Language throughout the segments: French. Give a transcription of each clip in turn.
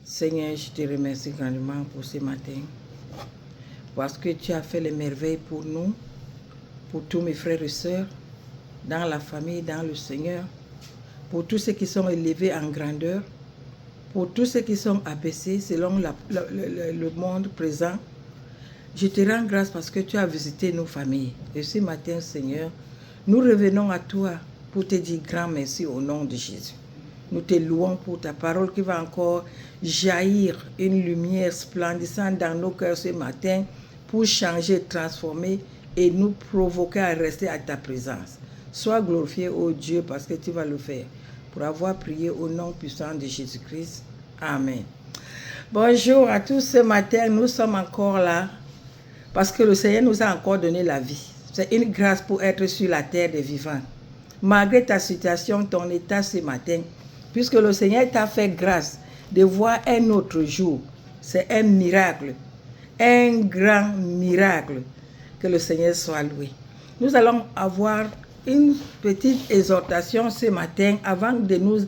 Seigneur, je te remercie grandement pour ce matin, parce que tu as fait les merveilles pour nous, pour tous mes frères et sœurs, dans la famille, dans le Seigneur, pour tous ceux qui sont élevés en grandeur, pour tous ceux qui sont abaissés selon le monde présent. Je te rends grâce parce que tu as visité nos familles. Et ce matin, Seigneur, nous revenons à toi pour te dire grand merci au nom de Jésus. Nous te louons pour ta parole qui va encore jaillir une lumière splendissante dans nos cœurs ce matin pour changer, transformer et nous provoquer à rester à ta présence. Sois glorifié, ô Dieu, parce que tu vas le faire. Pour avoir prié au nom puissant de Jésus-Christ. Amen. Bonjour à tous. Ce matin, nous sommes encore là parce que le Seigneur nous a encore donné la vie. C'est une grâce pour être sur la terre des vivants. Malgré ta situation, ton état ce matin, puisque le Seigneur t'a fait grâce de voir un autre jour. C'est un miracle, un grand miracle. Que le Seigneur soit loué. Nous allons avoir une petite exhortation ce matin avant de nous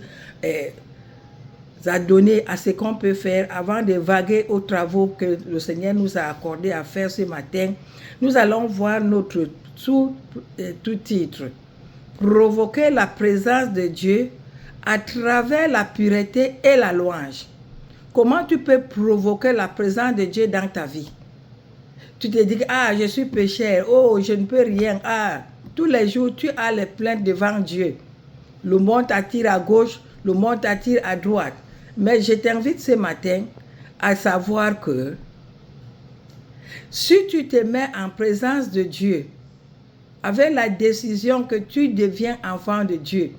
adonner à ce qu'on peut faire, avant de vaguer aux travaux que le Seigneur nous a accordé à faire ce matin. Nous allons voir notre sous-titre. Provoquer la présence de Dieu à travers la pureté et la louange. Comment tu peux provoquer la présence de Dieu dans ta vie? Tu te dis, ah, je suis pécheur, oh, je ne peux rien, ah. Tous les jours, tu as les plaintes devant Dieu. Le monde t'attire à gauche, le monde t'attire à droite. Mais je t'invite ce matin à savoir que si tu te mets en présence de Dieu, avec la décision que tu deviens enfant de Dieu,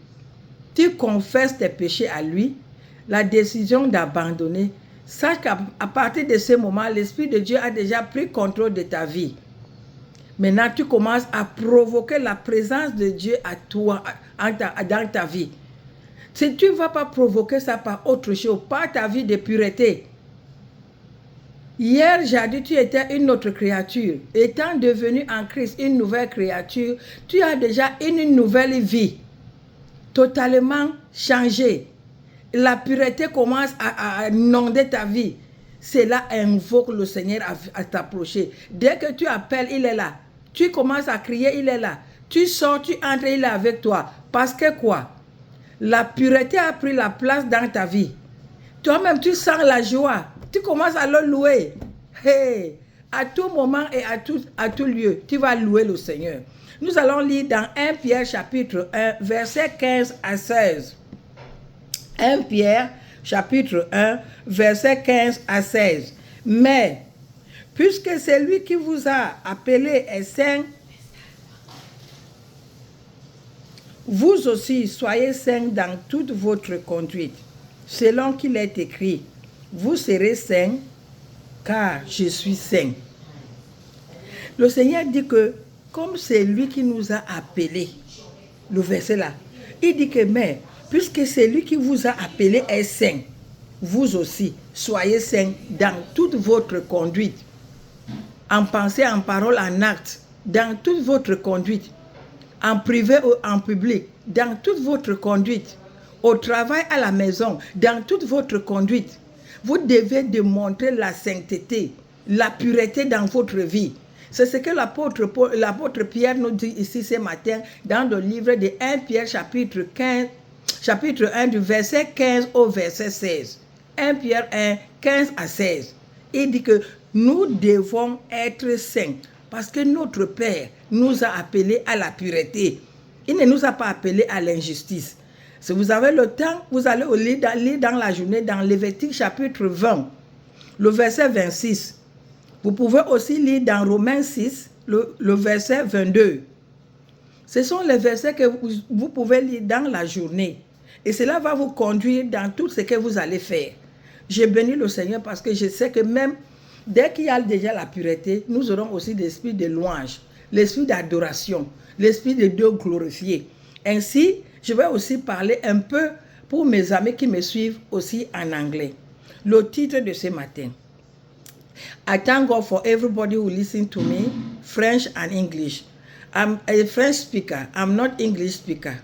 tu confesses tes péchés à lui, la décision d'abandonner, sache qu'à partir de ce moment, l'Esprit de Dieu a déjà pris contrôle de ta vie. Maintenant, tu commences à provoquer la présence de Dieu à toi, dans ta vie. Si tu ne vas pas provoquer ça par autre chose, par ta vie de pureté. Hier, j'ai dit, tu étais une autre créature. Étant devenu en Christ une nouvelle créature, tu as déjà une nouvelle vie. Totalement changée. La pureté commence à inonder ta vie. Cela invoque le Seigneur à t'approcher. Dès que tu appelles, il est là. Tu commences à crier, il est là. Tu sors, tu entres, il est avec toi. Parce que quoi? La pureté a pris la place dans ta vie. Toi-même, tu sens la joie. Tu commences à le louer. Hey, à tout moment et à tout lieu, tu vas louer le Seigneur. Nous allons lire dans 1 Pierre chapitre 1, versets 15 à 16. 1 Pierre chapitre 1, versets 15 à 16. Mais, puisque celui qui vous a appelé est saint, vous aussi soyez saints dans toute votre conduite, selon qu'il est écrit, vous serez saints, car je suis saint. Le Seigneur dit que, comme c'est lui qui nous a appelés, le verset là, il dit que, mais, puisque c'est lui qui vous a appelé est saint, vous aussi soyez saints dans toute votre conduite, en pensée, en parole, en acte, dans toute votre conduite, en privé ou en public, dans toute votre conduite, au travail, à la maison, dans toute votre conduite. Vous devez démontrer la sainteté, la pureté dans votre vie. C'est ce que l'apôtre Pierre nous dit ici ce matin dans le livre de 1 Pierre chapitre 1 du verset 15 au verset 16. 1 Pierre 1, 15 à 16. Il dit que nous devons être saints parce que notre Père nous a appelés à la pureté. Il ne nous a pas appelés à l'injustice. Si vous avez le temps, vous allez lire dans la journée dans Lévitique chapitre 20, le verset 26. Vous pouvez aussi lire dans Romains 6, le verset 22. Ce sont les versets que vous pouvez lire dans la journée. Et cela va vous conduire dans tout ce que vous allez faire. J'ai béni le Seigneur parce que je sais que même dès qu'il y a déjà la pureté, nous aurons aussi l'esprit de louange, l'esprit d'adoration, l'esprit de Dieu glorifié. Ainsi, je vais aussi parler un peu pour mes amis qui me suivent aussi en anglais. Le titre de ce matin. I thank God for everybody who listens to me, French and English. I'm a French speaker. I'm not English speaker.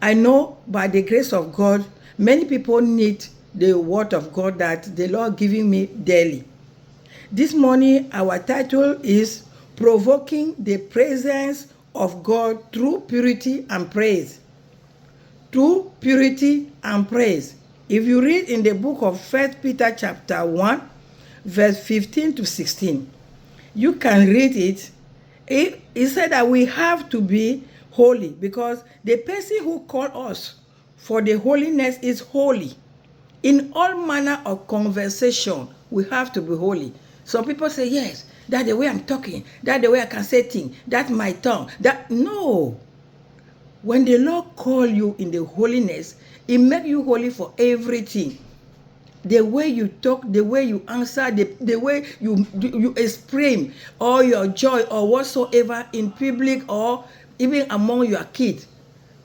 I know by the grace of God, many people need the word of God that the Lord giving me daily. This morning, our title is Provoking the Presence of God Through Purity and Praise. Through purity and praise. If you read in the book of 1 Peter chapter 1, verse 15 to 16, you can read it. It said that we have to be holy because the person who called us for the holiness is holy. In all manner of conversation, we have to be holy. Some people say, yes, that's the way I'm talking, that's the way I can say things, that's my tongue. No. When the Lord call you in the holiness, it makes you holy for everything. The way you talk, the way you answer, the way you explain all your joy or whatsoever in public or even among your kids.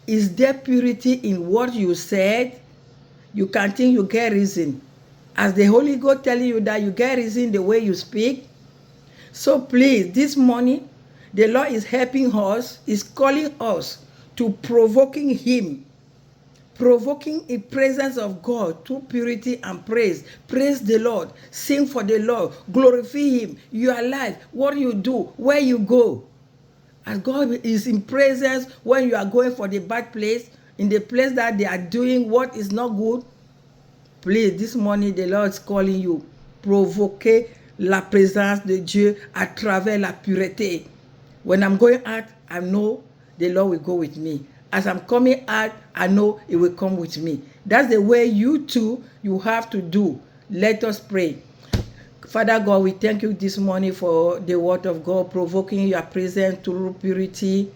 Is there purity in what you said? You can think you get reason. As the Holy Ghost telling you that you get reason the way you speak. So please, this morning, the Lord is helping us, is calling us to provoking Him, provoking the presence of God through purity and praise. Praise the Lord, sing for the Lord, glorify Him. You are alive, what you do, where you go. As God is in presence when you are going for the bad place, in the place that they are doing what is not good. Please, this morning the Lord is calling you. Provoquer la présence de Dieu à travers la pureté. When I'm going out, I know the Lord will go with me. As I'm coming out, I know He will come with me. That's the way you too, you have to do. Let us pray. Father God, we thank you this morning for the word of God, provoking your presence through purity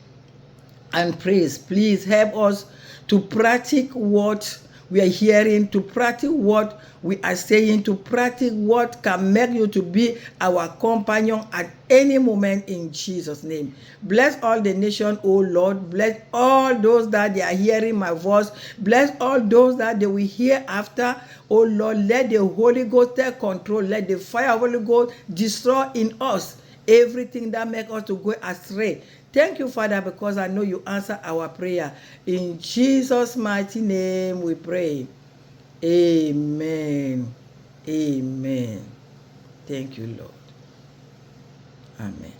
and praise. Please help us to practice what we are hearing, to practice what we are saying, to practice what can make you to be our companion at any moment in Jesus' name. Bless all the nation, oh Lord. Bless all those that they are hearing my voice. Bless all those that they will hear after. Oh Lord, let the Holy Ghost take control. Let the fire of the Holy Ghost destroy in us everything that makes us to go astray. Thank you, Father, because I know you answer our prayer. In Jesus' mighty name we pray. Amen. Amen. Thank you, Lord. Amen.